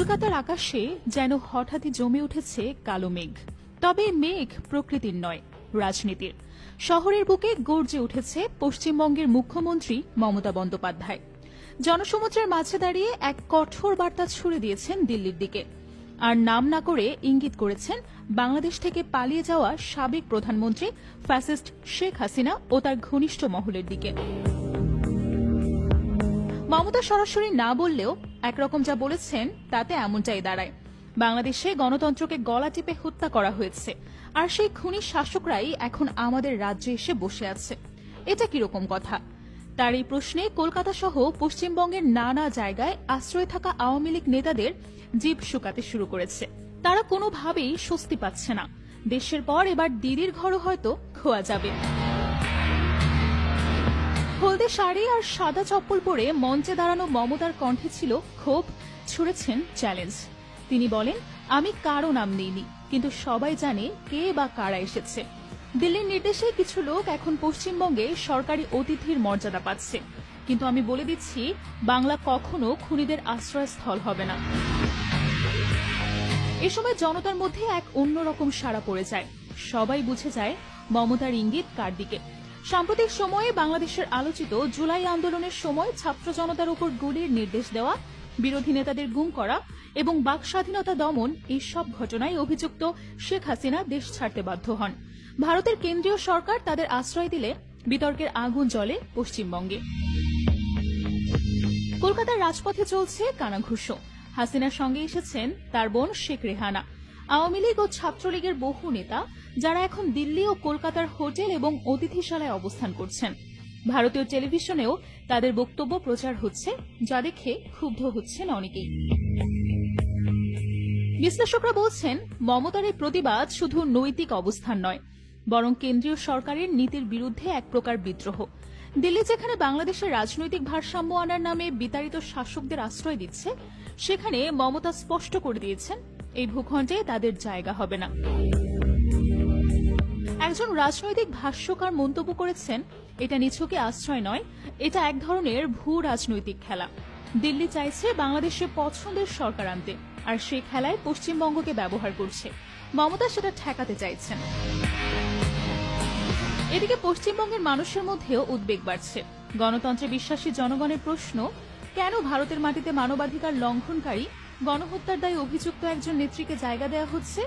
কলকাতার আকাশে যেন হঠাৎই জমে উঠেছে কালো মেঘ। তবে মেঘ প্রকৃতির নয়, রাজনীতির। শহরের বুকে গর্জে উঠেছে পশ্চিমবঙ্গের মুখ্যমন্ত্রী মমতা বন্দ্যোপাধ্যায়। জনসমুদ্রের মাঝে দাঁড়িয়ে এক কঠোর বার্তা ছুড়ে দিয়েছেন দিল্লির দিকে, আর নাম না করে ইঙ্গিত করেছেন বাংলাদেশ থেকে পালিয়ে যাওয়া সাবেক প্রধানমন্ত্রী ফ্যাসিস্ট শেখ হাসিনা ও তার ঘনিষ্ঠ মহলের দিকে। মমতা সরাসরি না বললেও একরকম যা বলেছেন তাতে এমনটাই দাঁড়ায়। বাংলাদেশে গণতন্ত্রকে গলা টিপে হত্যা করা হয়েছে, আর সেই খুনি শাসকরাই এখন আমাদের রাজ্যে এসে বসে আছে। এটা কিরকম কথা? তার এই প্রশ্নে কলকাতা সহ পশ্চিমবঙ্গের নানা জায়গায় আশ্রয় থাকা আওয়ামী লীগ নেতাদের জিভ শুকাতে শুরু করেছে। তারা কোনোভাবেই স্বস্তি পাচ্ছে না। দেশের পর এবার দিদির ঘরও হয়তো খোয়া যাবে। হলদে শাড়ি আর সাদা চপ্পল পরে মঞ্চে দাঁড়ানো মমতার কণ্ঠে ছিল ক্ষোভ, ছুড়েছেন চ্যালেঞ্জ। তিনি বলেন, আমি কারো নাম নেইনি, কিন্তু সবাই জানে কে বা কারা এসেছে। দিল্লির নির্দেশে কিছু লোক এখন পশ্চিমবঙ্গে সরকারি অতিথির মর্যাদা পাচ্ছে, কিন্তু আমি বলে দিচ্ছি, বাংলা কখনো খুনিদের আশ্রয়স্থল হবে না। এ সময় জনতার মধ্যে এক অন্যরকম সাড়া পড়ে যায়। সবাই বুঝে যায় মমতার ইঙ্গিত কার দিকে। সাম্প্রতিক সময়ে বাংলাদেশের আলোচিত জুলাই আন্দোলনের সময় ছাত্র জনতার উপর গুলির নির্দেশ দেওয়া, বিরোধী নেতাদের গুম করা এবং বাক স্বাধীনতা দমন, এই সব ঘটনায় অভিযুক্ত শেখ হাসিনা দেশ ছাড়তে বাধ্য হন। ভারতের কেন্দ্রীয় সরকার তাদের আশ্রয় দিলে বিতর্কের আগুন জ্বলে পশ্চিমবঙ্গে। কলকাতার রাজপথে চলছে কানাঘুষো। হাসিনার সঙ্গে এসেছেন তার বোন শেখ রেহানা, আওয়ামী লীগ ও ছাত্রলীগের বহু নেতা, যারা এখন দিল্লি ও কলকাতার হোটেল এবং অতিথিশালায় অবস্থান করছেন। ভারতীয় টেলিভিশনেও তাদের বক্তব্য প্রচার হচ্ছে, যা দেখে ক্ষুব্ধ হচ্ছেন অনেকেই। বিশ্লেষকরা বলছেন, মমতার এই প্রতিবাদ শুধু নৈতিক অবস্থান নয়, বরং কেন্দ্রীয় সরকারের নীতির বিরুদ্ধে এক প্রকার বিদ্রোহ। দিল্লি যেখানে বাংলাদেশের রাজনৈতিক ভারসাম্য আনার নামে বিতাড়িত শাসকদের আশ্রয় দিচ্ছে, সেখানে মমতা স্পষ্ট করে দিয়েছেন এই ভূখণ্ডে তাদের জায়গা হবে না। একজন রাজনৈতিক ভাষ্যকার মন্তব্য করেছেন, এটা নিছকে আশ্রয় নয়, এটা এক ধরনের ভূ রাজনৈতিক খেলা। দিল্লি চাইছে বাংলাদেশে পছন্দের সরকার আনতে, আর সেই খেলায় পশ্চিমবঙ্গকে ব্যবহার করছে। মমতা সেটা ঠেকাতে চাইছেন। এদিকে পশ্চিমবঙ্গের মানুষের মধ্যেও উদ্বেগ বাড়ছে। গণতন্ত্রে বিশ্বাসী জনগণের প্রশ্ন, কেন ভারতের মাটিতে মানবাধিকার লঙ্ঘনকারী, গণহত্যার দায়ে অভিযুক্ত একজন নেত্রীকে জায়গা দেওয়া হচ্ছে?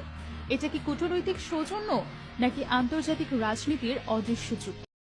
এটা কি কূটনৈতিক সৌজন্য, নাকি আন্তর্জাতিক রাজনীতির অদৃশ্য যুক্তি?